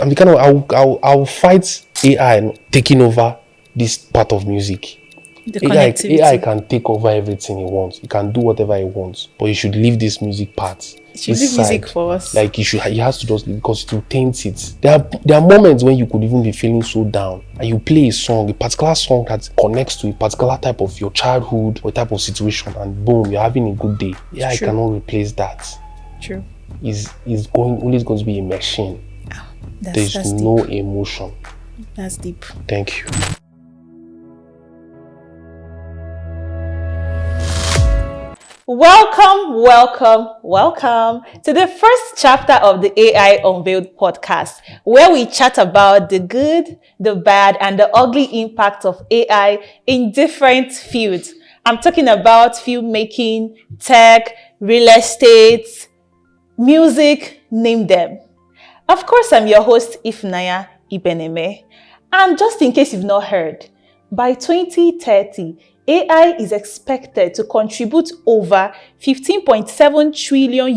I'm the kind of I'll fight AI taking over this part of music. The connectivity. AI can take over everything he wants. He can do whatever he wants, but he should leave this music part. It should leave music for us. Like he has to just leave, because it will taint it. There are moments when you could even be feeling so down, and you play a particular song that connects to a particular type of your childhood or type of situation, and boom, you're having a good day. AI cannot replace that. True. It's always going to be a machine. There's no emotion. That's deep. Thank you. Welcome to the first chapter of the AI Unveiled podcast, where we chat about the good, the bad, and the ugly impact of AI in different fields. I'm talking about filmmaking, tech, real estate, music, name them. Of course, I'm your host, Ifnaya Ibeneme. And just in case you've not heard, by 2030, AI is expected to contribute over $15.7 trillion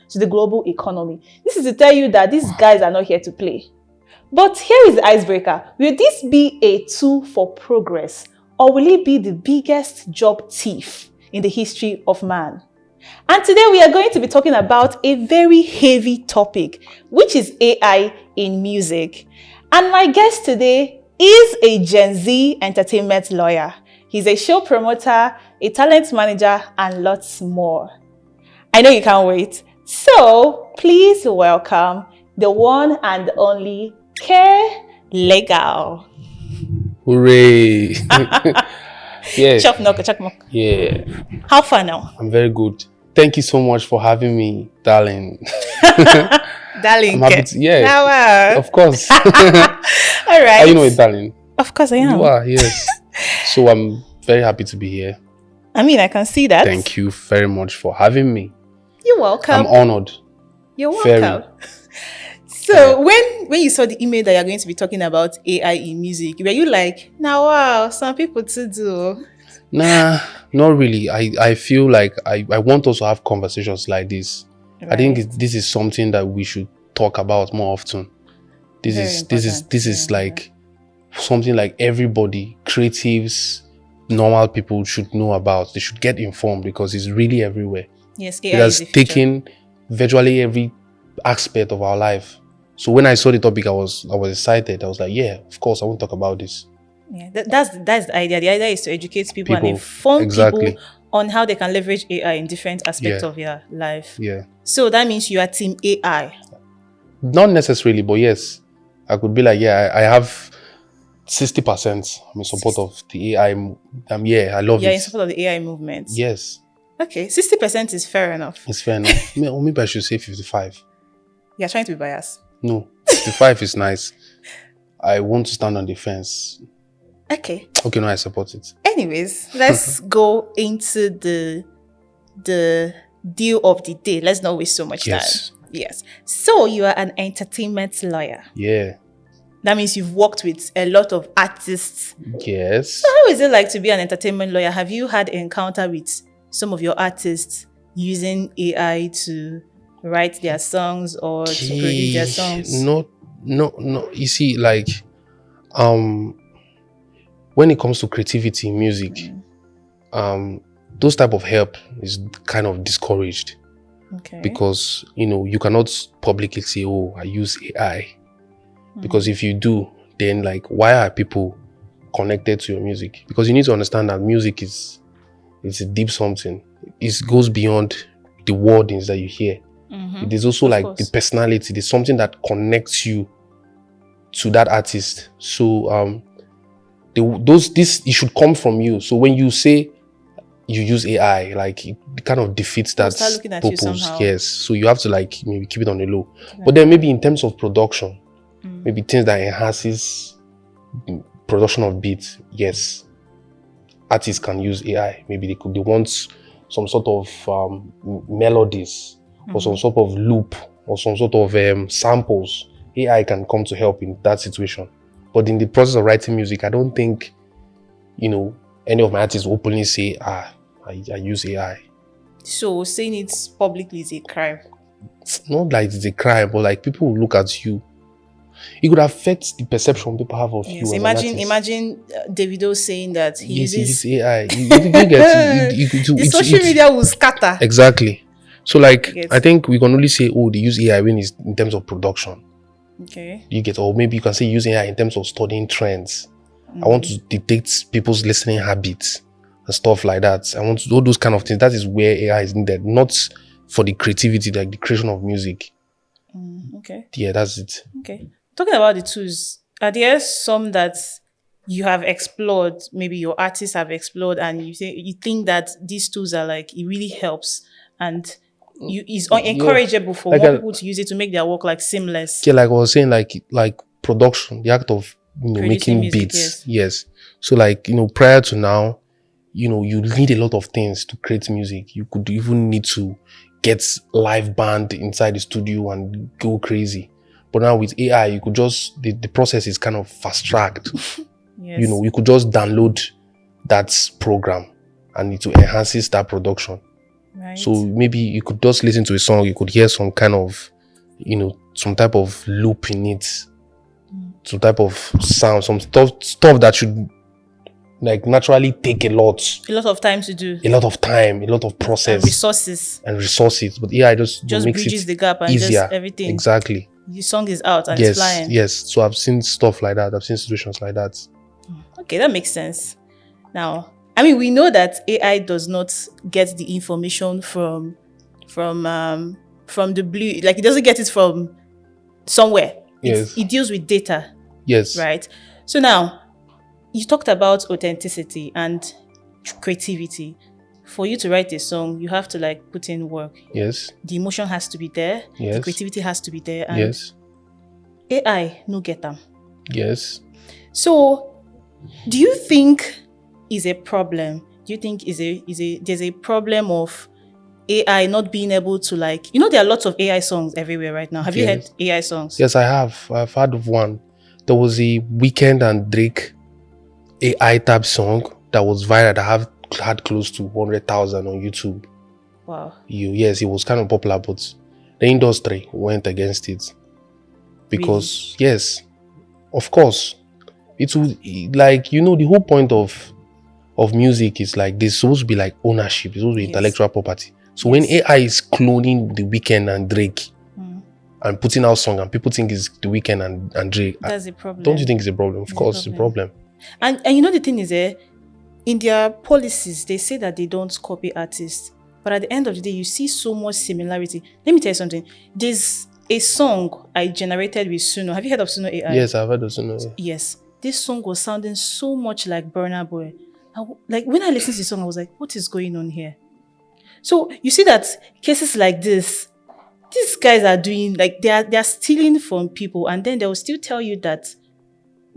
to the global economy. This is to tell you that these guys are not here to play. But here is the icebreaker. Will this be a tool for progress, or will it be the biggest job thief in the history of man? And today we are going to be talking about a very heavy topic, which is AI in music. And my guest today is a Gen Z entertainment lawyer. He's a show promoter, a talent manager, and lots more. I know you can't wait. So please welcome the one and only K Legal. Hooray! Yeah. Chop knock. Yeah. How far now? I'm very good. Thank you so much for having me, darling. Darling. I'm happy to, yeah. Now, of course. All right. Are you know it, darling? Of course I am. You are, yes. So I'm very happy to be here. I mean, I can see that. Thank you very much for having me. You're welcome. I'm honored. You're welcome. So when you saw the email that you're going to be talking about AI in music, were you like, now wow, some people to do? Nah, not really. I feel like I want us to have conversations like this. Right. I think this is something that we should talk about more often. This is like something like everybody, creatives, normal people should know about. They should get informed because it's really everywhere. Yes, AI it has taken virtually every aspect of our life. So when I saw the topic, I was excited. I was like, yeah, of course, I want to talk about this. Yeah, that's the idea. The idea is to educate people and inform people on how they can leverage AI in different aspects of their life. Yeah. So that means you are team AI. Not necessarily, but yes, I could be like, yeah, I have 60%. I'm in support of the AI. I love it. Yeah, in support of the AI movement. Yes. Okay, 60% is fair enough. It's fair enough. Maybe I should say 55. You're trying to be biased. No, 55 is nice. I want to stand on the fence. Okay, no, I support it. Anyways, let's go into the deal of the day. Let's not waste so much time. Yes. So you are an entertainment lawyer. Yeah. That means you've worked with a lot of artists. Yes. So how is it like to be an entertainment lawyer? Have you had encounter with some of your artists using AI to write their songs or to produce their songs? No. You see, like, when it comes to creativity in music, those type of help is kind of discouraged. Okay. Because, you cannot publicly say, oh, I use AI. Because if you do, then like, why are people connected to your music? Because you need to understand that music it's a deep something. It goes beyond the wordings that you hear. It is also the personality. There's something that connects you to that artist. So it should come from you. So when you say you use AI, like it kind of defeats that purpose. Yes. So you have to like maybe keep it on the low. Right. But then maybe in terms of production, maybe things that enhances production of beats, yes, artists can use AI. Maybe they want some sort of melodies or some sort of loop or some sort of samples. AI can come to help in that situation. But in the process of writing music, I don't think, any of my artists openly say, I use AI. So saying it publicly is a crime? It's not like it's a crime, but like people will look at you it could affect the perception people have of you Yes. as an artist. Imagine Davido saying that he Yes, uses it's AI. You get the social media will scatter. exactly. So like Get. I think we can only say, oh, they use AI when it's in terms of production. Okay. You get, or maybe you can say use AI in terms of studying trends. I want to detect people's listening habits and stuff like that. I want to do all those kind of things. That is where AI is needed, not for the creativity, like the creation of music. Okay. Yeah, that's it. Okay. Talking about the tools, are there some that you have explored, maybe your artists have explored, and you think that these tools are like it really helps and is encourageable for Like more people to use it to make their work like seamless. yeah, like I was saying, like production, the act of Producing making music, beats. Yes. So like prior to now, you need a lot of things to create music. You could even need to get live band inside the studio and go crazy. But now with AI, you could just the process is kind of fast tracked. Yes. You could just download that program and it enhances that production. Right. So maybe you could just listen to a song, you could hear some kind of, some type of loop in it, some type of sound, some stuff that should like naturally take a lot of time to do, a lot of time, a lot of process and resources. But AI just makes bridges it the gap and easier. just everything. Exactly. The song is out and it's flying. Yes. So I've seen stuff like that. I've seen situations like that. Okay, that makes sense. Now, I mean, we know that AI does not get the information from the blue, like it doesn't get it from somewhere. Yes. It deals with data. Yes. Right. So now, you talked about authenticity and creativity. For you to write a song, you have to like put in work. Yes. The emotion has to be there. Yes. The creativity has to be there. And yes. AI no get them. Yes. So, do you think is a problem? Do you think there's a problem of AI not being able to like, there are lots of AI songs everywhere right now. Have you heard AI songs? Yes, I have. I've heard of one. There was a Weeknd and Drake AI type song that was viral that had close to 100,000 on YouTube. Wow. Yes, it was kind of popular, but the industry went against it. Because, yes, of course, it would, like, the whole point of music is like, there's supposed to be like ownership, it's supposed to be intellectual property. So when AI is cloning the Weeknd and Drake and putting out song and people think it's the Weeknd and Drake, that's a problem. Don't you think it's a problem? Of course, it's a problem. And the thing is, in their policies, they say that they don't copy artists. But at the end of the day, you see so much similarity. Let me tell you something. There's a song I generated with Suno. Have you heard of Suno AI? Yes, I've heard of Suno. Yeah. Yes. This song was sounding so much like Burna Boy. Like when I listened to the song, I was like, what is going on here? So you see that cases like this, these guys are doing, like they are stealing from people, and then they will still tell you that,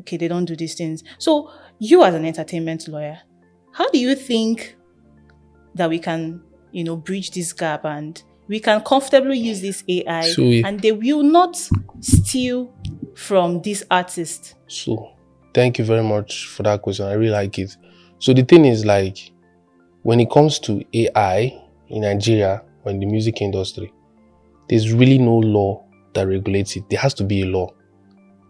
okay, they don't do these things. So you as an entertainment lawyer, how do you think that we can, bridge this gap and we can comfortably use this AI and they will not steal from this artist? So thank you very much for that question. I really like it. So the thing is, like, when it comes to AI in Nigeria or in the music industry, there's really no law that regulates it. There has to be a law.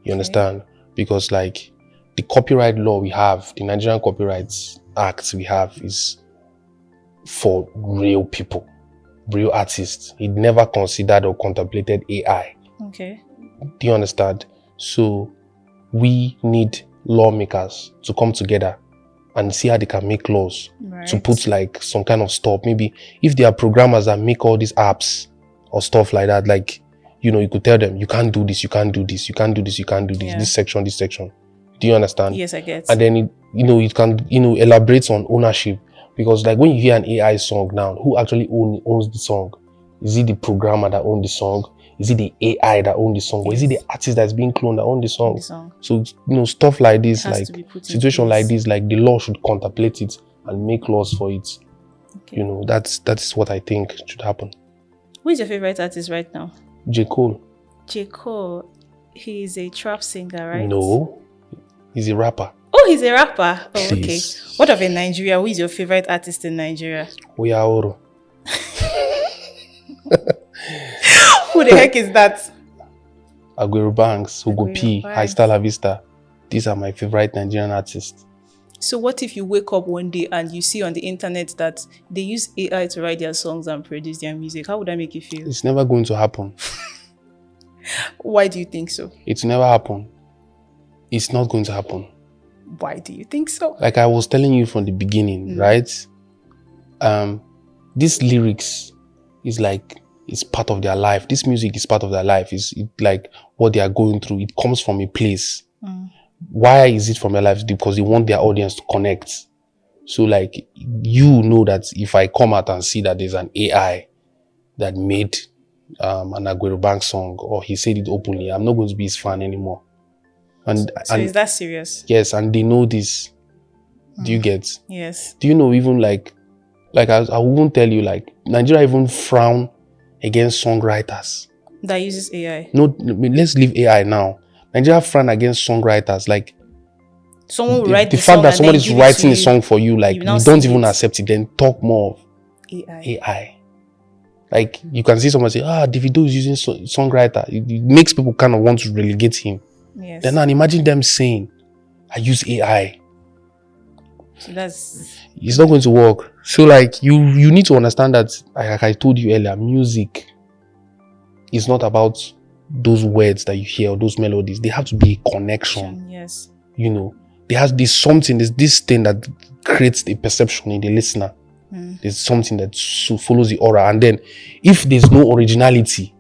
You understand? Because like the copyright law we have, the Nigerian Copyright Act we have is for real people, real artists. It never considered or contemplated AI. Okay. Do you understand? So we need lawmakers to come together and see how they can make laws to put like some kind of stop. Maybe if there are programmers that make all these apps or stuff like that, like, you could tell them, you can't do this, you can't do this, you can't do this, you can't do this, this section. Do you understand? Yes, I get. And then, it can, elaborate on ownership. Because like when you hear an AI song now, who actually owns the song? Is it the programmer that owns the song? Is it the AI that owns the song? Or is it the artist that's being cloned that owns the song? So, stuff like this, like situation like this, like the law should contemplate it and make laws for it. Okay. That's what I think should happen. Who is your favorite artist right now? J. Cole. J. Cole, he is a trap singer, right? No, he's a rapper. Oh, he's a rapper. Oh, please. Okay. What of in Nigeria? Who is your favorite artist in Nigeria? Oyaoro. Who the heck is that? Aguero Banks, Hugo P, Hasta La Vista. These are my favorite Nigerian artists. So what if you wake up one day and you see on the internet that they use AI to write their songs and produce their music? How would that make you feel? It's never going to happen. Why do you think so? It's never happen. It's not going to happen. Why do you think so? Like I was telling you from the beginning, right? These lyrics is like, it's part of their life. This music is part of their life. It's like what they are going through. It comes from a place. Why is it from their life? Because they want their audience to connect. So like, you know that if I come out and see that there's an AI that made an Aguero Bank song, or he said it openly, I'm not going to be his fan anymore. And is that serious? Yes, and they know this. Do you get? Yes. Do you know, even like I won't tell you, like Nigeria even frown against songwriters that uses AI. No, let's leave AI now. Nigeria frown against songwriters. Like someone will write the fact that somebody's writing a song for you, like you don't even accept it. Then talk more of AI. Like you can see someone say, Davido is using songwriter. It makes people kind of want to relegate him. Yes. Then now imagine them saying, I use AI. So it's not going to work. So like you need to understand that, like I told you earlier, music is not about those words that you hear or those melodies. They have to be a connection. Yes. You know, there's this thing that creates a perception in the listener. There's something that follows the aura, and then if there's no originality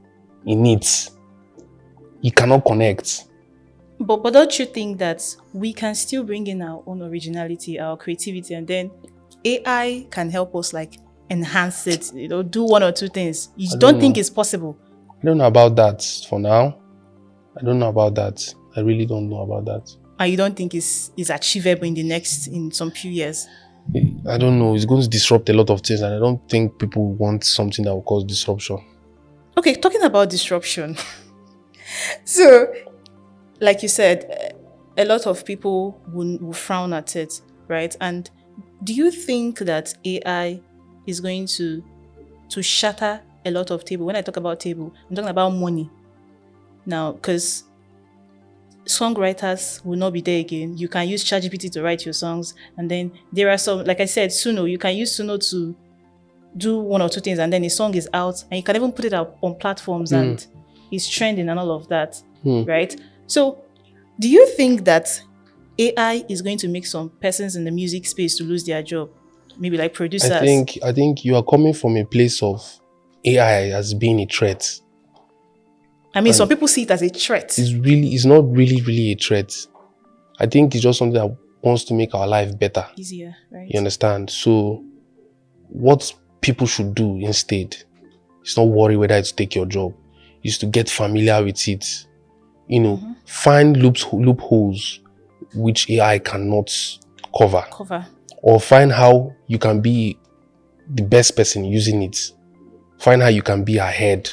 in it, you cannot connect. But don't you think that we can still bring in our own originality, our creativity, and then AI can help us like enhance it, do one or two things? You don't think it's possible? I don't know about that for now. I don't know about that. I really don't know about that. And you don't think it's achievable in some few years? I don't know. It's going to disrupt a lot of things, and I don't think people want something that will cause disruption. Okay, talking about disruption. So, like you said, a lot of people will frown at it, right? And do you think that AI is going to shatter a lot of table? When I talk about table, I'm talking about money. Now, because songwriters will not be there again. You can use ChatGPT to write your songs, and then there are some, like I said, Suno. You can use Suno to do one or two things, and then a song is out, and you can even put it out on platforms, and it's trending and all of that, right? So, do you think that AI is going to make some persons in the music space to lose their job? Maybe like producers. I think you are coming from a place of AI as being a threat. I mean, some people see it as a threat. It's not really a threat. I think it's just something that wants to make our life better. Easier, right? You understand? So, what people should do instead is not worry whether it's take your job. Is to get familiar with it. Find loopholes which AI cannot cover. Or find how you can be the best person using it. Find how you can be ahead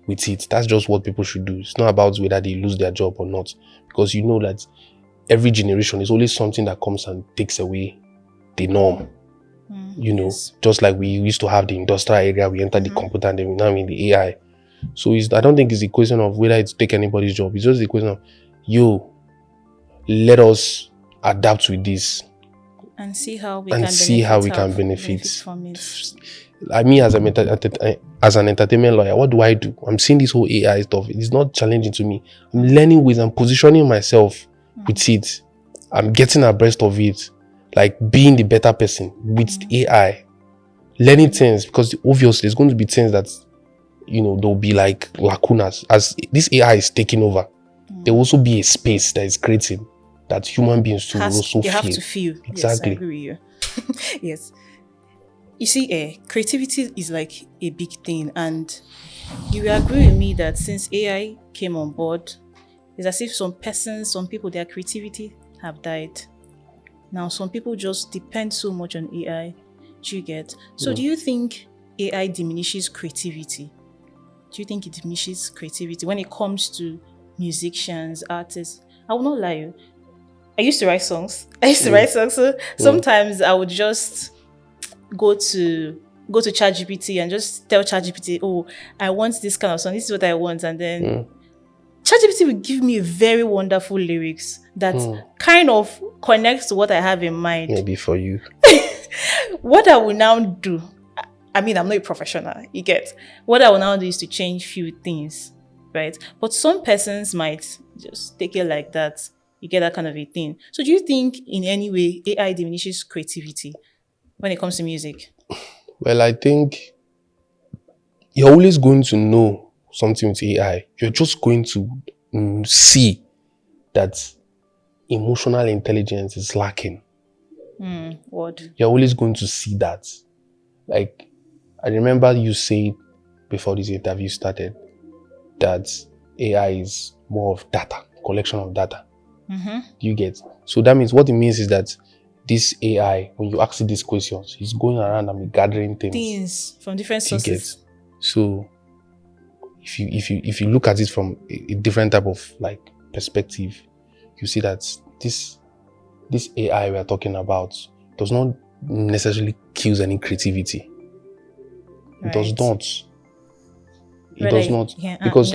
with it. That's just what people should do. It's not about whether they lose their job or not, because you know that every generation is always something that comes and takes away the norm. Yes. Just like we used to have the industrial area, we entered the computer, and then we're now in the AI. So I don't think it's a question of whether it's take anybody's job. It's just a question of, let us adapt with this and see how we can benefit from it. Like me as an entertainment lawyer, what do? I'm seeing this whole AI stuff. It's not challenging to me. I'm learning with and positioning myself with it. I'm getting abreast of it, like being the better person with AI, learning things, because obviously there's going to be things that there'll be like lacunas as this AI is taking over. There will also be a space that is creating that human beings too will also feel. Have to feel. Exactly. Yes, I agree with you. Yes. You see, creativity is like a big thing, and you will agree with me that since AI came on board, it's as if some people, their creativity have died. Now, some people just depend so much on AI. Do you get? So, do you think AI diminishes creativity? Do you think it diminishes creativity when it comes to musicians, artists? I will not lie you. I used to write songs. So sometimes I would just go to ChatGPT and just tell ChatGPT, I want this kind of song. This is what I want. And then ChatGPT will give me very wonderful lyrics that kind of connects to what I have in mind. Maybe for you. What I will now do, I mean, I'm not a professional, you get. What I will now do is to change few things, right? But some persons might just take it like that. You get that kind of a thing. So do you think in any way AI diminishes creativity when it comes to music? Well, I think you're always going to know something with AI. You're just going to see that emotional intelligence is lacking. What? You're always going to see that. Like, I remember you said before this interview started that AI is more of data, collection of data. You get? So that means what it means is that this AI, when you ask it these questions, it's going around and gathering Things from different sources. You get? So if you look at it from a different type of like perspective, you see that this AI we are talking about does not necessarily kills any creativity. It does not. It does not. Because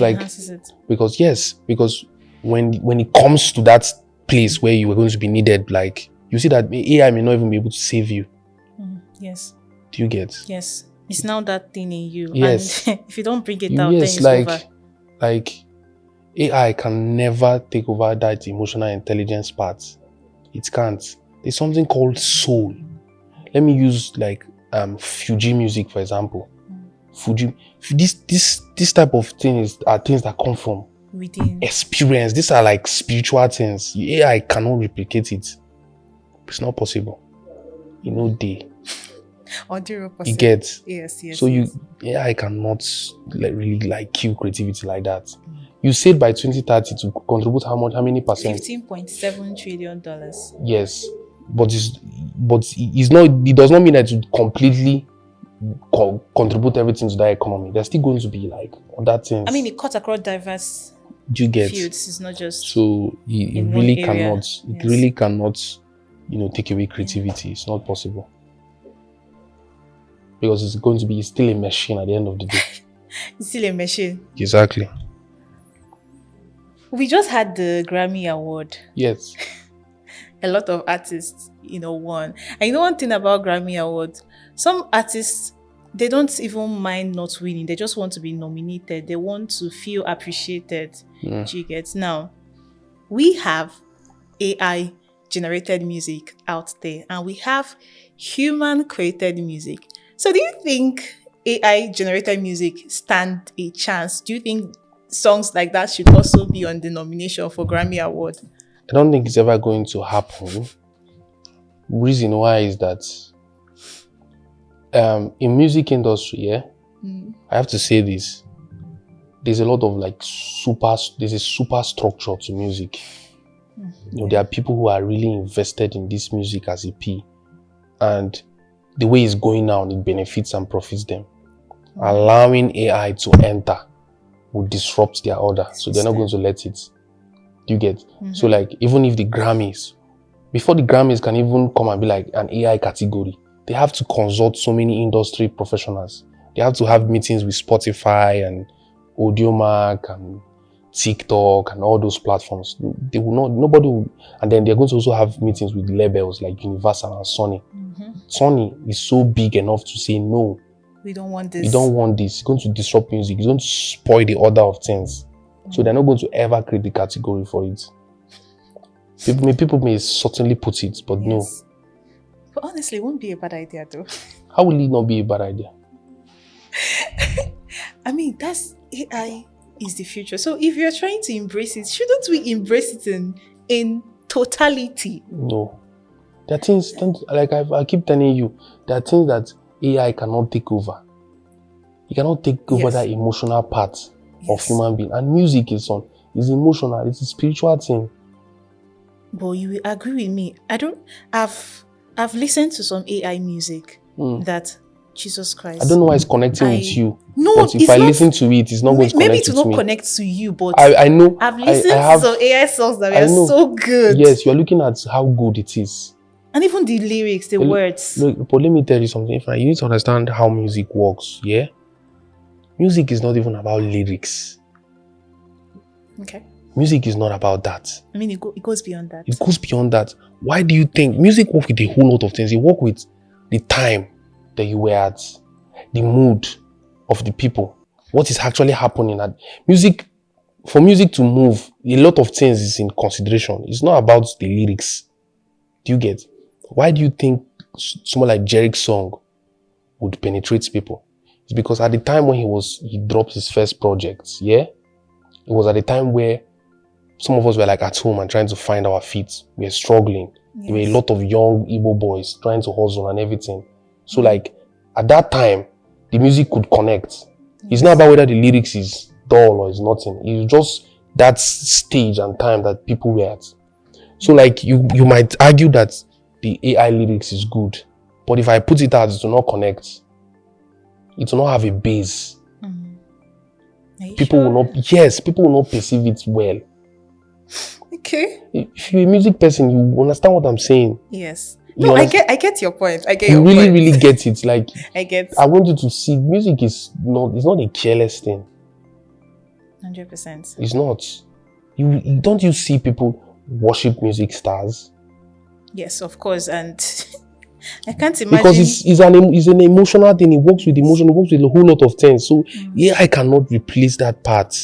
because when it comes to that place where you are going to be needed, like you see that AI may not even be able to save you. Yes. Do you get? Yes. It's now that thing in you. Yes. And if you don't bring it out, then it's over. Like AI can never take over that emotional intelligence part. It can't. There's something called soul. Let me use like Fuji music, for example. Fuji, this type of things are things that come from within experience. These are like spiritual things. AI cannot replicate it. It's not possible. You know, you get. Yes. So AI cannot really like kill creativity like that. You said by 2030 to contribute how many percent? $15.7 trillion. Yes, but it's not. It does not mean that it completely contribute everything to that economy. There's still going to be like other things. I mean, it cuts across diverse fields. It's not just so it really cannot. It really cannot, take away creativity. It's not possible because it's going to be still a machine at the end of the day. It's still a machine. Exactly. We just had the Grammy Award. Yes. A lot of artists, won. And one thing about Grammy Awards, some artists, they don't even mind not winning. They just want to be nominated. They want to feel appreciated. You get? Now, we have AI generated music out there and we have human created music. So do you think AI generated music stand a chance? Do you think songs like that should also be on the nomination for Grammy Award? I don't think it's ever going to happen. Reason why is that in music industry, I have to say this. There's a lot of there's a super structure to music. There are people who are really invested in this music as a P, and the way it's going now, it benefits and profits them. Allowing AI to enter will disrupt their order, so they're not going to let it. Do you get? So even if the Grammys, before the Grammys can even come and be like an AI category, they have to consult so many industry professionals. They have to have meetings with Spotify and Audiomack and TikTok and all those platforms. They will not, nobody will, and then they're going to also have meetings with labels like Universal and Sony. Sony is so big enough to say, no, we don't want this. We don't want this. It's going to disrupt music. It's going to spoil the order of things. So they're not going to ever create the category for it. People may certainly put it, but no. But honestly, it won't be a bad idea though. How will it not be a bad idea? I mean, AI is the future. So if you're trying to embrace it, shouldn't we embrace it in totality? No. There are things, like I keep telling you, there are things that AI cannot take over. It cannot take over that emotional part of human being. And music is emotional. It's a spiritual thing. But you will agree with me. I've listened to some AI music that, Jesus Christ. I don't know why it's connecting with you. No, but if I listen to it, it's not going to connect with me. Maybe it will not connect to you, but I know. I've listened to some AI songs that were so good. Yes, you're looking at how good it is. And even the lyrics, the words. Look, but let me tell you something. You need to understand how music works, yeah? Music is not even about lyrics. Okay. Music is not about that. I mean, it goes beyond that. It goes beyond that. Why do you think music works with a whole lot of things? It works with the time that you were at, the mood of the people, what is actually happening at music. For music to move, a lot of things is in consideration. It's not about the lyrics. Do you get? Why do you think someone like Jerick's song would penetrate people? It's because at the time when he dropped his first project, yeah, it was at the time where some of us were like at home and trying to find our feet. We were struggling. Yes. There were a lot of young Igbo boys trying to hustle and everything. So like at that time, the music could connect. Yes. It's not about whether the lyrics is dull or it's nothing. It's just that stage and time that people were at. So like you might argue that the AI lyrics is good, but if I put it out, it will not connect. It will not have a base. People will not perceive it well. Okay. If you're a music person, you understand what I'm saying. Yes. No, I get your point. You really get it. Like I want you to see music is not a careless thing. 100%. It's not. Don't you see people worship music stars? Yes, of course. And I can't imagine, because it's an emotional thing. It works with emotion. It works with a whole lot of things. So I cannot replace that part.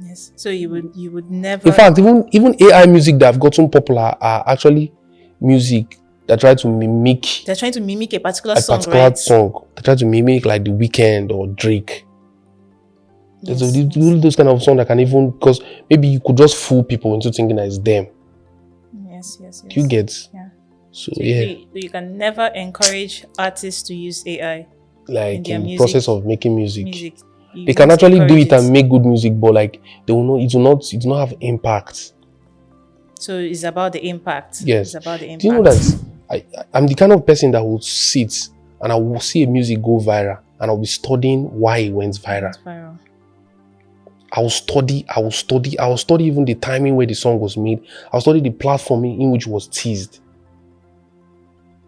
Yes. So you would never. In fact, even AI music that have gotten popular are actually music that try to mimic. They're trying to mimic a particular song. They try to mimic like The Weeknd or Drake. Yes. So those kind of songs that can even, because maybe you could just fool people into thinking that it's them. Yes. You get. Yeah. So you can never encourage artists to use AI. Like in the process of making music. They can actually do it and make good music, but like it will not have impact. So it's about the impact. Yes. It's about the impact. Do you know that I'm the kind of person that will sit and I will see a music go viral and I'll be studying why it went viral. I will study even the timing where the song was made. I'll study the platform in which it was teased.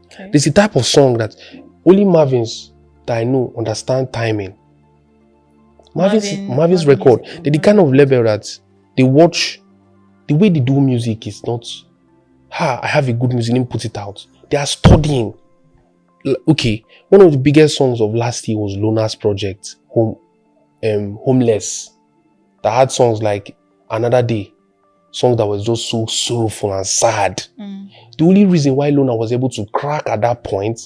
Okay. There's a type of song that only Marvins that I know understand timing. Marvin's record, they're the kind of label that they watch. The way they do music is not, I have a good music, let me put it out. They are studying. Okay, one of the biggest songs of last year was Lona's project, Homeless. That had songs like Another Day, songs that was just so sorrowful and sad. The only reason why Lona was able to crack at that point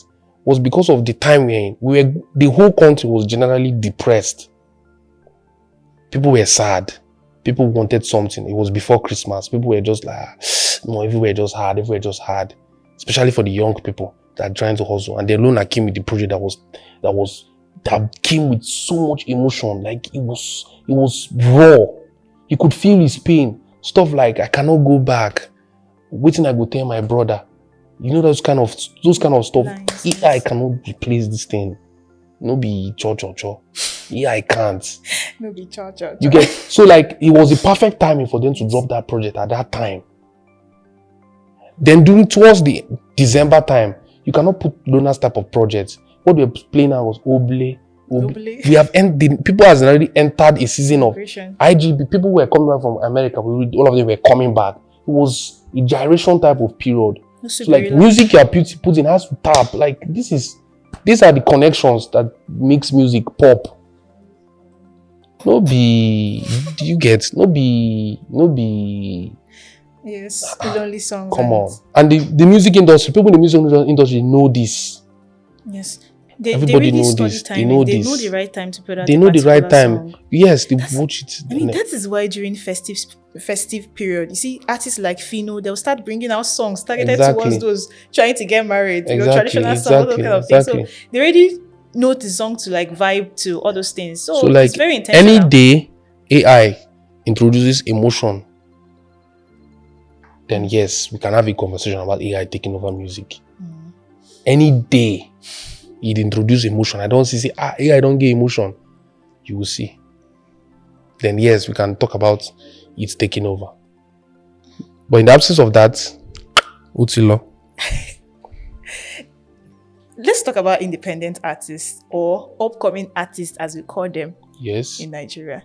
was because of the time we're in. The whole country was generally depressed. People were sad. People wanted something. It was before Christmas. People were just like, no, everywhere just hard. Especially for the young people that are trying to hustle. And then Lona came with the project that came with so much emotion. Like it was raw. You could feel his pain. Stuff like, I cannot go back. Waiting, I go tell my brother. You know those kind of stuff. Nice. I cannot replace this thing. No be cho. Yeah, I can't. No be cho. You get, so like it was the perfect timing for them to drop that project at that time. Then towards the December time, you cannot put Lona's type of projects. What we were playing now was Oble. We have people has already entered a season of IGB. People were coming back from America. All of them were coming back. It was a gyration type of period. So like music you are putting has to tap. Like these are the connections that makes music pop. No be. Do you get? No be. Yes, lonely songs. Come on, and the music industry. People in the music industry know this. Yes. Everybody knows this. They know this. They know the right time to put out. They know the right time. Song. Yes, they watch it. I mean, that is why during festive period, you see artists like Fino, they'll start bringing out songs targeted towards those trying to get married, traditional songs, all those kind of things. So they already know the song to like vibe to all those things. So like it's very intentional. Any day AI introduces emotion, then yes, we can have a conversation about AI taking over music. Any day it introduce emotion, I don't see AI don't get emotion, you will see. Then yes, we can talk about it taking over. But in the absence of that, Utilo. Let's talk about independent artists or upcoming artists as we call them. Yes. In Nigeria.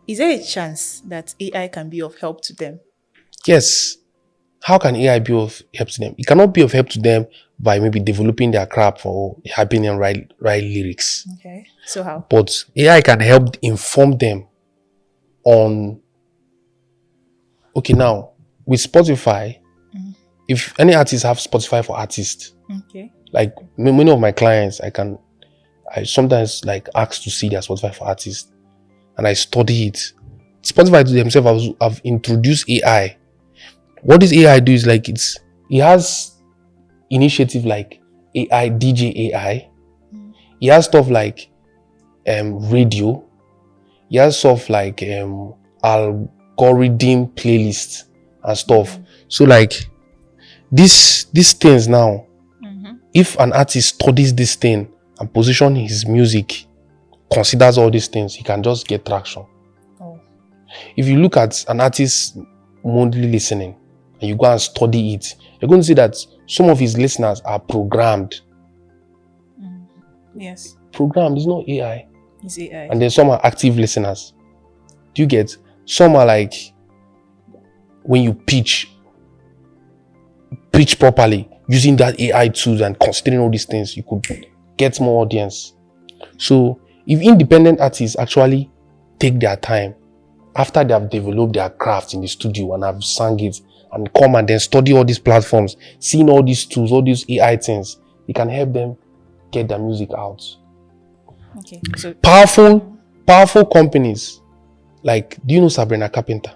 is there a chance that AI can be of help to them? Yes. How can AI be of help to them? It cannot be of help to them by maybe developing their craft or helping them write lyrics. Okay. So how? But AI can help inform them on, okay, now with Spotify, if any artists have Spotify for artists, Okay. like many of my clients, I sometimes like ask to see their Spotify for artists and I study it. Spotify to themselves have introduced AI. What this AI do is like it has initiative like AI, DJ AI. It has stuff like radio. It has stuff like algorithm playlist and stuff. So like these things now, if an artist studies this thing and position his music, considers all these things, he can just get traction. Oh. If you look at an artist's monthly listening and you go and study it, you're going to see that some of his listeners are programmed. Yes. Programmed is not AI. It's AI. And then some are active listeners. Do you get? Some are like when you pitch properly using that AI tools and considering all these things, you could get more audience. So if independent artists actually take their time after they have developed their craft in the studio and have sang it and come and then study all these platforms, seeing all these tools, all these AI things, it can help them get their music out. Okay. So Powerful companies. Like, do you know Sabrina Carpenter?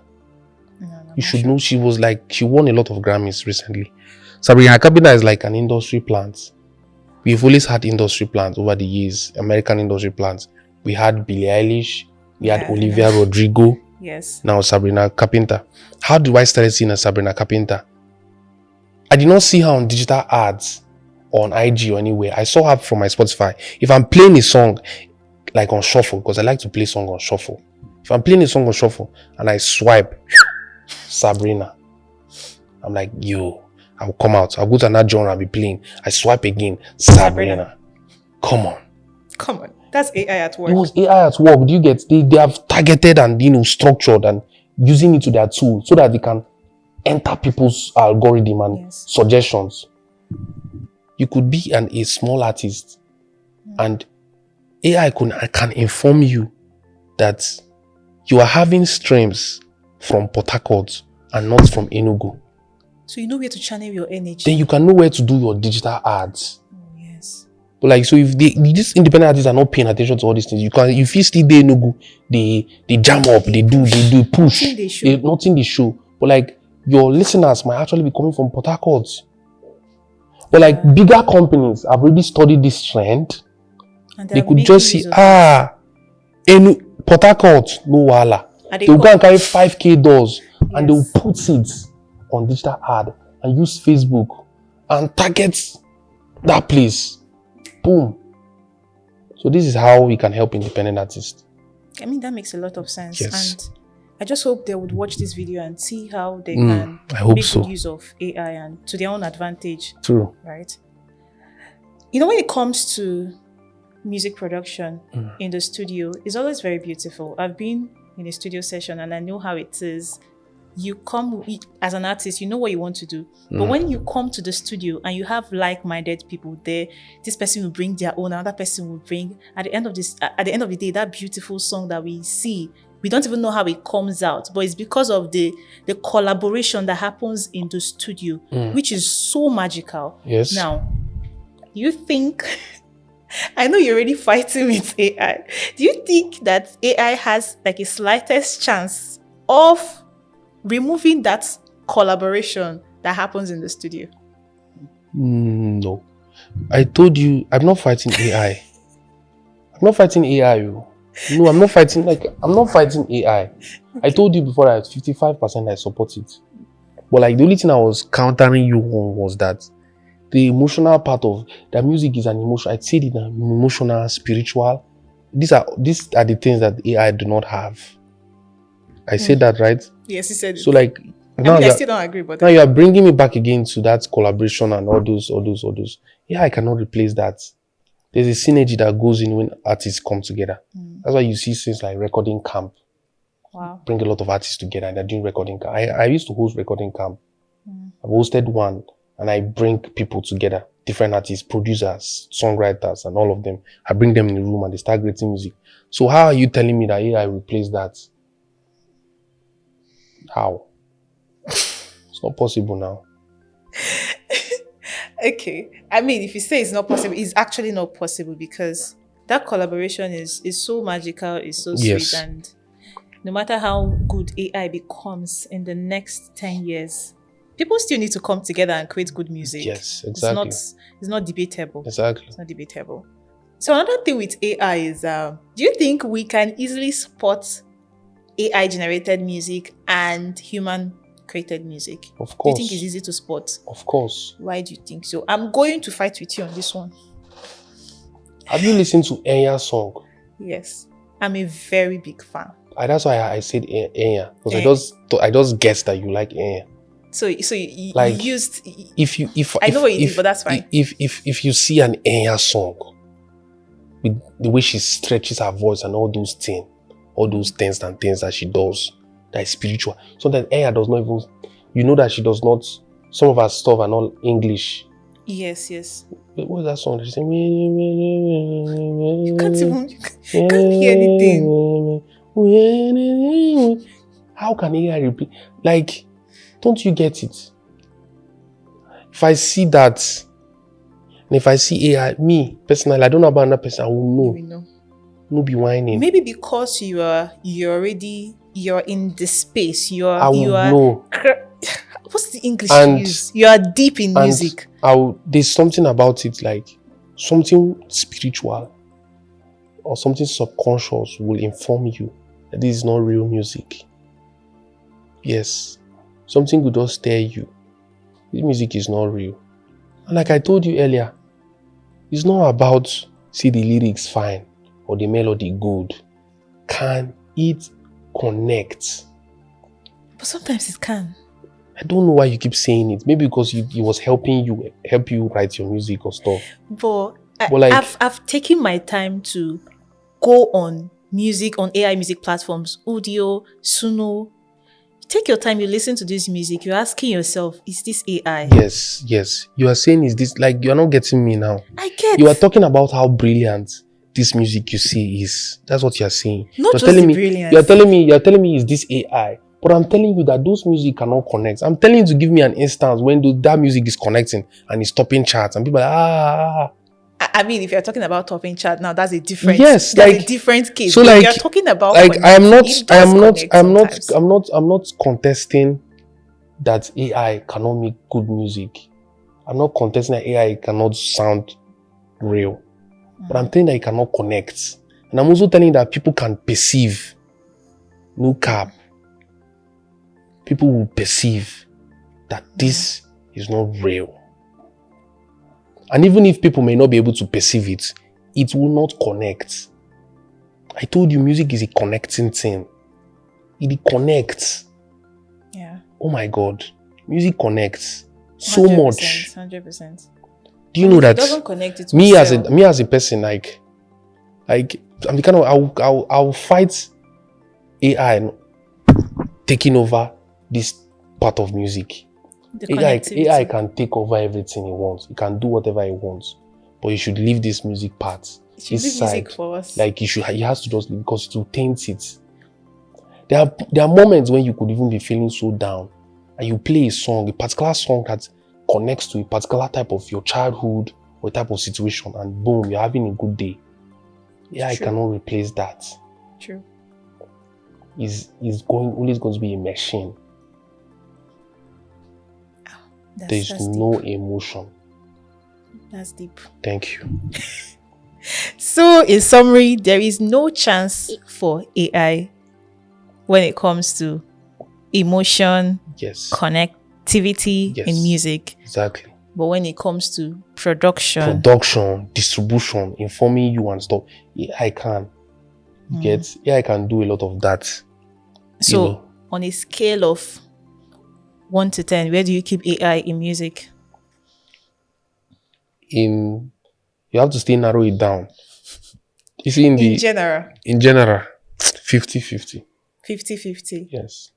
No, You should know she won a lot of Grammys recently. Sabrina Carpenter is like an industry plant. We've always had industry plants over the years, American industry plants. We had Billie Eilish, we had Olivia Rodrigo. Yes. Now Sabrina Carpenter. How do I start seeing a Sabrina Carpenter? I did not see her on digital ads or on IG or anywhere. I saw her from my Spotify. If I'm playing a song like on shuffle, because I like to play songs on shuffle. If I'm playing a song on shuffle and I swipe Sabrina, I'm like, yo, I'll come out. I'll go to another genre and be playing. I swipe again, Sabrina. Come on. That's AI at work. It was AI at work. Do you get? They have targeted and structured and using it to their tool so that they can enter people's algorithm and suggestions. You could be a small artist and AI can inform you that you are having streams from Port Harcourt and not from Enugu. So you know where to channel your energy. Then you can know where to do your digital ads. Oh, yes. But like, so if these independent artists are not paying attention to all these things, if you still they Enugu, they jam up, they push. Nothing they show. But like, your listeners might actually be coming from Port Harcourt. But like, bigger companies have already studied this trend. And they could just see, Port Harcourt, no wala. They'll go and carry 5K doors and they'll put it on digital ad and use Facebook and target that place. Boom. So this is how we can help independent artists. I mean, that makes a lot of sense. Yes. And I just hope they would watch this video and see how they can make good use of AI and to their own advantage. True. Right? You know, when it comes to music production in the studio, it's always very beautiful. I've been in a studio session and I know how it is. You come as an artist, you know what you want to do. But when you come to the studio and you have like-minded people there, this person will bring their own, another person will bring. At the end of the day, that beautiful song that we see, we don't even know how it comes out, but it's because of the collaboration that happens in the studio, which is so magical. Yes. Now, you think, I know you're already fighting with AI. Do you think that AI has like a slightest chance of removing that collaboration that happens in the studio? No. I told you, I'm not fighting AI. I'm not fighting AI. No, I'm not fighting AI. I told you before that 55% I support it. But like the only thing I was countering you on was that the emotional part of the music is an emotion. I'd say it's emotional, spiritual. These are the things that AI do not have. I said that, right? Yes, you said it. So like I still don't agree, but now you are bringing me back again to that collaboration and all those. Yeah, I cannot replace that. There's a synergy that goes in when artists come together. That's why you see things like recording camp. Wow. bring a lot of artists together, and they're doing recording camp. I used to host recording camp. I've hosted one, and I bring people together, different artists, producers, songwriters, and all of them. I bring them in the room and they start creating music. So how are you telling me that AI replaced that? How? It's not possible now. Okay. I mean, if you say it's not possible, it's actually not possible because that collaboration is so magical, it's so Yes. sweet, and no matter how good AI becomes in the next 10 years, people still need to come together and create good music. Yes, exactly. It's not debatable. Exactly. It's not debatable. So another thing with AI is, do you think we can easily spot AI generated music and human created music? Of Do you course. think it's easy to spot? Of course. Why do you think so? I'm going to fight with you on this one. Have you listened to Enya's song? Yes. I'm a very big fan. That's why I said Enya. Because I just guessed that you like Enya. So you Like, used. I know what you did, but that's fine. If you see an Enya song, with the way she stretches her voice and all those things that she does, that is spiritual. So that Enya does not even, you know that she does not, some of her stuff are not English. Yes, yes. What was that song? She said, You can't hear anything. How can AI repeat? Like, don't you get it? If I see that, and if I see AI, me personally, I don't know about another person, I will know. You will know. No be whining. Maybe because you're in the space. You I are. will know. What's the English And- you use? You are deep in music. There's something about it, like something spiritual or something subconscious will inform you that this is not real music. Yes. Something could just tell you this music is not real. And like I told you earlier, it's not about see the lyrics fine or the melody good. Can it connect? But sometimes it can. I don't know why you keep saying it. Maybe because it was helping you write your music or stuff. But like- I've taken my time to go on AI music platforms, Audio, Suno. Take your time, you listen to this music, you're asking yourself, is this AI? Yes. You are saying is this, like, you're not getting me now. I get. You are talking about how brilliant this music you see is. That's what you're saying. Not You're just telling the me, brilliance. You're telling me is this AI? But I'm telling you that those music cannot connect. I'm telling you to give me an instance when that music is connecting and it's topping charts and people are I mean, if you're talking about topping chart now, that's a different. Yes, that's like- a different case. so But like- you're talking about like I'm connecting. not contesting that AI cannot make good music. I'm not contesting that AI cannot sound real. But I'm telling that it cannot connect. And I'm also telling that people can perceive. No cap. People will perceive that this is not real. And even if people may not be able to perceive it, it will not connect. I told you music is a connecting thing. It connects. Yeah. Oh my God. Music connects so much. 100%. Do you know If that it doesn't connect, it me will as sell. a person, like I'm the kind of I'll fight AI taking over this part of music. The AI connectivity. can take over everything it wants. It can do whatever it wants. But you should leave this music part. It should This leave music side. for us. Like he has to just leave because it will taint it. There are moments when you could even be feeling so down and you play a particular song that connects to a particular type of your childhood or type of situation, and boom, you're having a good day. AI True. cannot replace that. True. Is always going to be a machine. There's That's no deep. emotion. That's deep. Thank you. So, in summary, there is no chance for AI when it comes to emotion, Yes. connectivity Yes. in music. Exactly. But when it comes to production, Distribution, informing you and stuff, AI can. AI can do a lot of that. so you know. on a scale of 1 to 10, where do you keep AI in music? You have to still narrow it down. You see, in general, general, 50-50. 50-50. Yes.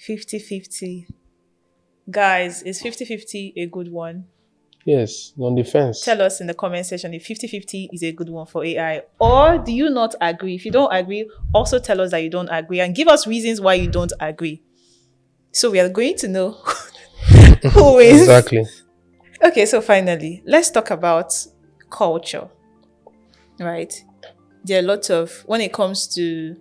50-50. Guys, is 50-50 a good one? Yes. On the fence. Tell us in the comment section if 50-50 is a good one for AI, or do you not agree? If you don't agree, also tell us that you don't agree and give us reasons why you don't agree. So we are going to know who wins. Exactly. Okay, so finally, let's talk about culture, right? There are lots of, when it comes to,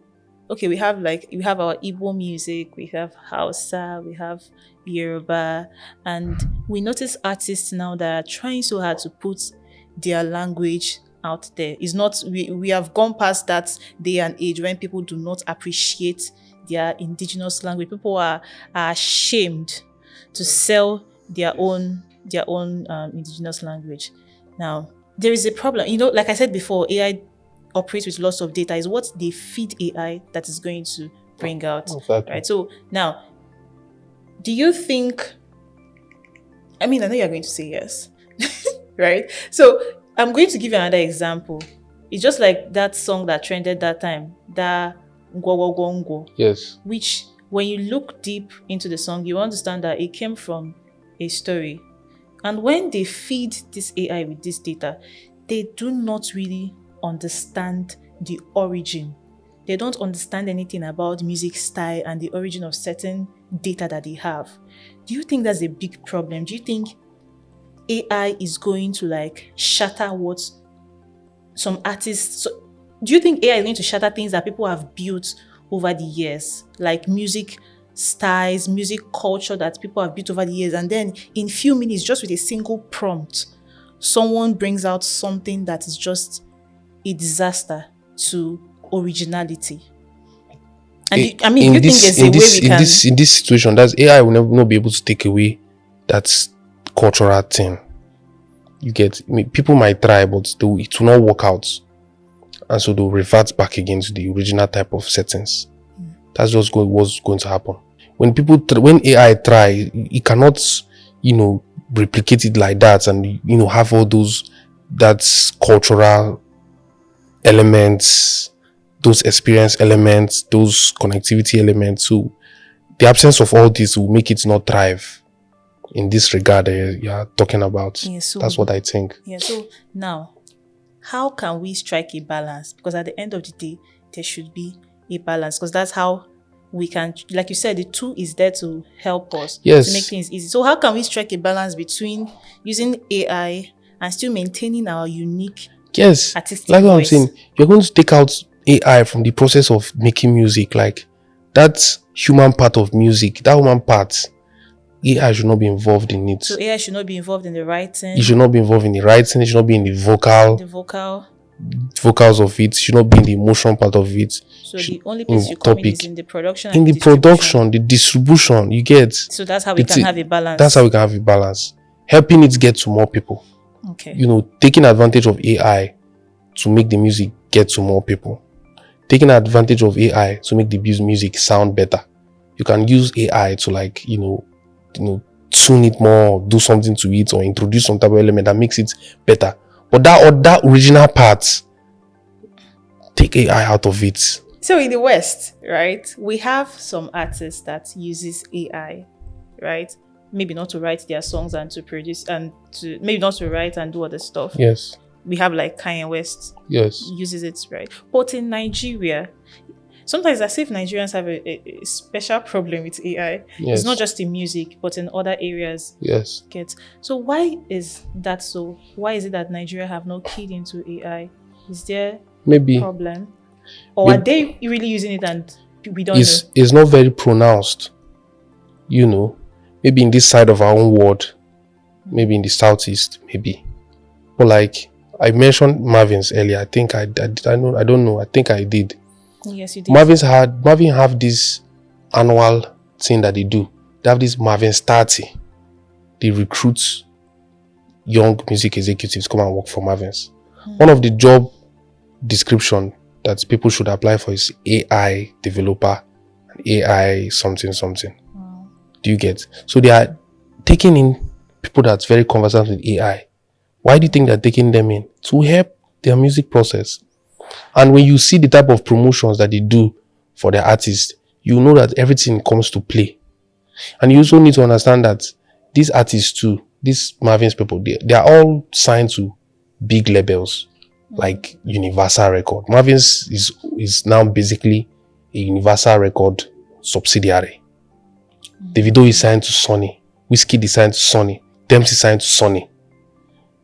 okay, we have our Igbo music, we have Hausa, we have Yoruba, and we notice artists now that are trying so hard to put their language out there. It's not, we have gone past that day and age when people do not appreciate their indigenous language. People are ashamed to sell their own indigenous language. Now, there is a problem. Like I said before, AI operates with lots of data. Is what they feed AI that is going to bring out. Exactly. Right. So now, do you think? I mean, I know you're going to say yes, right? So I'm going to give you another example. It's just like that song that trended that time, that Ngwo. Yes. Which, when you look deep into the song, you understand that it came from a story. And when they feed this AI with this data, they do not really understand the origin. They don't understand anything about music style and the origin of certain data that they have. Do you think that's a big problem? Do you think AI is going to shatter what some artists... So, do you think AI is going to shatter things that people have built over the years? Like music styles, music culture that people have built over the years, and then in few minutes, just with a single prompt, someone brings out something that is just a disaster to originality. And do you think there's a way we can... In this situation, that's AI will not be able to take away that cultural thing. You get, people might try, but it will not work out, and so they'll revert back again to the original type of settings. That's just what's going to happen. When AI try, it cannot, replicate it like that, and have all that cultural elements, those experience elements, those connectivity elements. So the absence of all this will make it not thrive in this regard you're talking about. Yeah, so that's what I think. Yeah. So now, how can we strike a balance? Because at the end of the day, there should be a balance, because that's how we can, like you said, the tool is there to help us, yes, to make things easy. So how can we strike a balance between using AI and still maintaining our unique artistic like what voice? I'm saying, you're going to take out AI from the process of making music. Like that human part of music, that human part, AI should not be involved in it. So AI should not be involved in the writing. It should not be involved in the writing. It should not be in the vocals of it. It should not be in the emotion part of it. So the only place you come in is in the production and the distribution, you get. So that's how we can have a balance. That's how we can have a balance. Helping it get to more people. Okay. Taking advantage of AI to make the music get to more people. Taking advantage of AI to make the music sound better. You can use AI to tune it more, do something to it, or introduce some type of element that makes it better. But that original part, take AI out of it. So in the West, right, we have some artists that uses AI, right? Maybe not to write their songs and to produce, and to maybe not to write and do other stuff. Yes. We have like Kanye West. Yes. Uses it, right? But in Nigeria, sometimes as if Nigerians have a special problem with AI. Yes. It's not just in music, but in other areas. Yes. So why is that so? Why is it that Nigeria have not keyed into AI? Is there maybe a problem? Or are they really using it and we don't know? It's not very pronounced. Maybe in this side of our own world, maybe in the southeast, maybe. But like I mentioned Marvin's earlier, I think I don't know. I think I did. Yes, you did. Marvin have this annual thing that they do. They have this Marvin's 30. They recruit young music executives to come and work for Marvin's. One of the job description that people should apply for is AI developer, AI something. Wow. Do you get? So they are taking in people that's very conversant with AI. Why do you think they're taking them in? To help their music process. And when you see the type of promotions that they do for their artists, you know that everything comes to play. And you also need to understand that these artists too, these Marvin's people, they are all signed to big labels like Universal Record. Marvin's is now basically a Universal Record subsidiary. Davido is signed to Sony. Wizkid is signed to Sony. Dempsey is signed to Sony.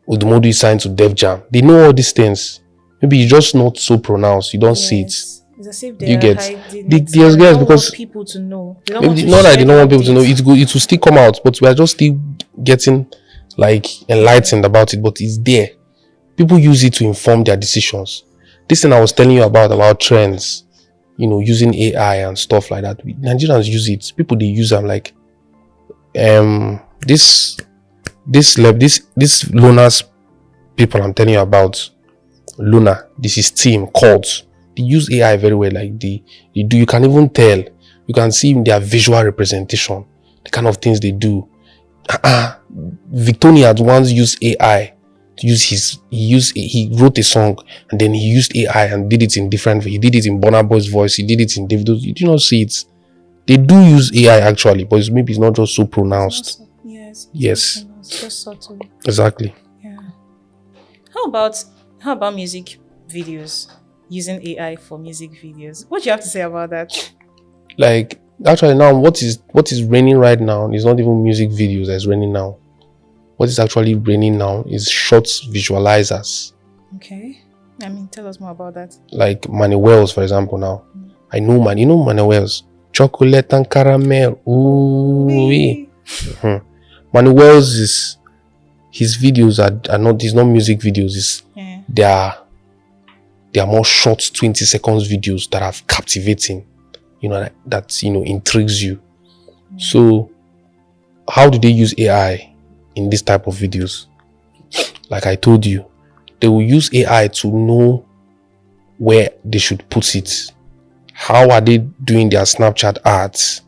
Odumodu is signed to Def Jam. They know all these things. Maybe it's just not so pronounced. You don't see it. It's as if You they get are hiding the it. yes, They don't because want people to know. They don't maybe want to not that share they don't want people to know. updates. It's good. It will still come out, but we are just still getting like enlightened about it. But it's there. People use it to inform their decisions. This thing I was telling you about trends, using AI and stuff like that. Nigerians use it. People they use them like this Luna's people I'm telling you about. Luna, this is team called. They use AI very well. Like they do. You can even tell. You can see in their visual representation the kind of things they do. Victoria had once used AI to use he wrote a song and then he used AI and did it in different. He did it in Burna Boy's voice. He did it in Davido's. You do not see it. They do use AI actually, but maybe it's not just so pronounced. Yes. It's just subtle. Exactly. Yeah. How about music videos? Using AI for music videos. What do you have to say about that? Like actually now what is raining right now is not even music videos that's raining now. What is actually raining now is short visualizers. Okay. Tell us more about that. Like Manuel's, for example, now. I know Manuel's. Chocolate and caramel. Ooh. Manuel's is his videos are not, it's not music videos, they are more short 20 seconds videos that are captivating, that intrigues you. So how do they use AI in this type of videos? Like I told you, they will use AI to know where they should put it. How are they doing their Snapchat ads?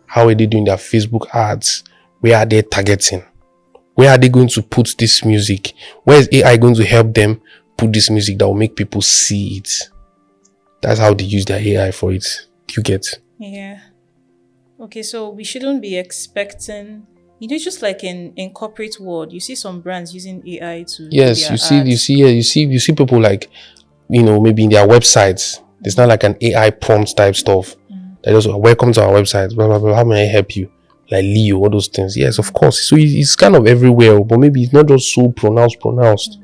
How are they doing their Facebook ads? Where are they targeting? Where are they going to put this music? Where is AI going to help them put this music that will make people see it? That's how they use their AI for it. You get? Yeah. Okay, so we shouldn't be expecting, just like in corporate world, you see some brands using AI to yes, do you their see ads. you see people like, maybe in their websites, there's not like an AI prompt type stuff. They just welcome to our website, blah blah blah. How may I help you? Like Leo, all those things. Yes, of course. So it's kind of everywhere, but maybe it's not just so pronounced.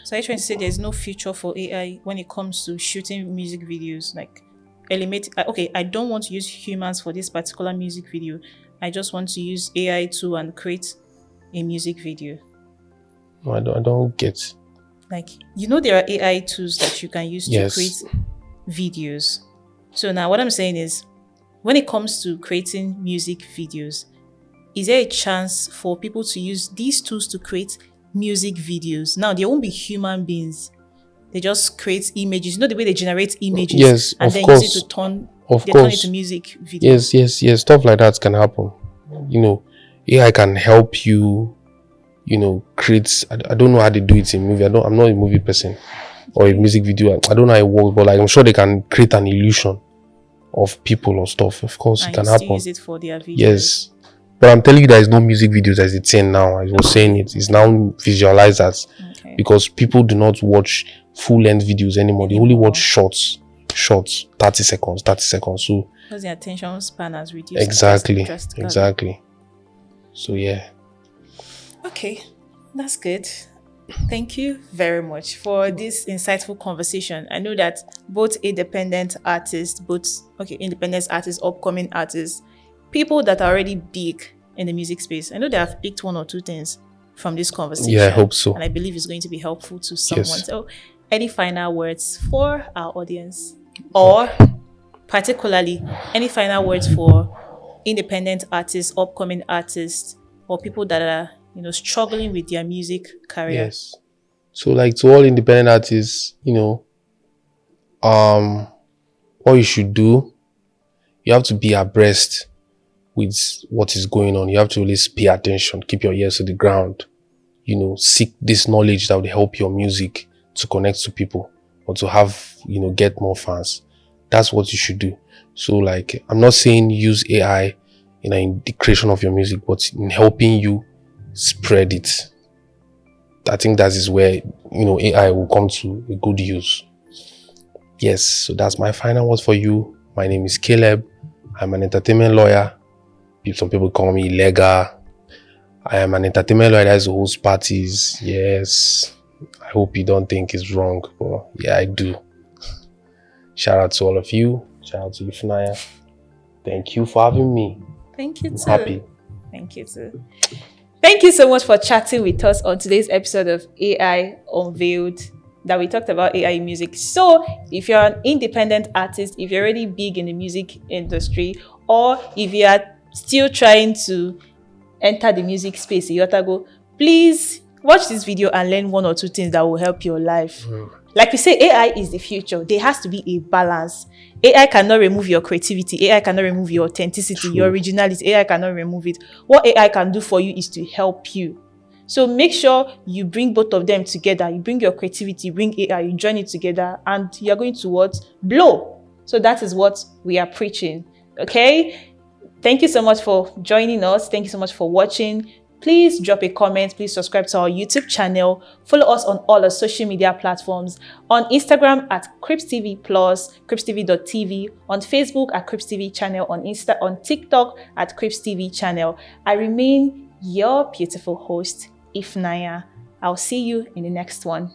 So are you trying to say there's no future for AI when it comes to shooting music videos? Like eliminate, okay, I don't want to use humans for this particular music video. I just want to use AI too and create a music video. No, I don't get. Like, there are AI tools that you can use to create videos. So now what I'm saying is, when it comes to creating music videos, is there a chance for people to use these tools to create music videos? Now, they won't be human beings. They just create images. The way they generate images. Yes, and of then course. use it to turn into music videos. Yes. Stuff like that can happen. AI can help you, create. I don't know how they do it in movie. I'm not a movie person or a music video. I don't know how it works, but like I'm sure they can create an illusion of people or stuff. Of course, and it can you happen. Still use it for their videos. Yes. But I'm telling you, there is no music videos as it's in now. I was saying it's now visualizers. Okay. Because people do not watch full-length videos anymore. They only watch shorts, 30 seconds. So because the attention span has reduced. Exactly. So yeah. Okay, that's good. Thank you very much for this insightful conversation. I know that both independent artists, upcoming artists, people that are already big in the music space, I know they have picked one or two things from this conversation. Yeah, I hope so. And I believe it's going to be helpful to someone. Yes. So, any final words for our audience? Or particularly, any final words for independent artists, upcoming artists, or people that are struggling with their music career? Yes. So like to all independent artists, what you should do, you have to be abreast with what is going on. You have to always pay attention, keep your ears to the ground, seek this knowledge that will help your music to connect to people or to have, get more fans. That's what you should do. So like, I'm not saying use AI in the creation of your music, but in helping you spread it. I think that is where, AI will come to a good use. Yes, so that's my final words for you. My name is Caleb. I'm an entertainment lawyer. Some people call me legal. I am an entertainment lawyer that holds parties. Yes. I hope you don't think it's wrong, but yeah, I do. Shout out to all of you. Shout out to you, Funaya. Thank you for having me. Thank you, I'm too. happy. Thank you, too. Thank you so much for chatting with us on today's episode of AI Unveiled, that we talked about AI music. So if you're an independent artist, if you're already big in the music industry, or if you are still trying to enter the music space, please watch this video and learn 1 or 2 things that will help your life. Like we say, AI is the future. There has to be a balance. AI cannot remove your creativity. AI cannot remove your authenticity, your originality. AI cannot remove it. What AI can do for you is to help you. So make sure you bring both of them together. You bring your creativity, bring AI, you join it together, and you're going to what? Blow. So that is what we are preaching. Okay? Thank you so much for joining us. Thank you so much for watching. Please drop a comment. Please subscribe to our YouTube channel. Follow us on all our social media platforms. On Instagram at CripsTV+, CripsTV.tv. On Facebook at CripsTV channel. On TikTok at CripsTV channel. I remain your beautiful host, Ifnaya. I'll see you in the next one.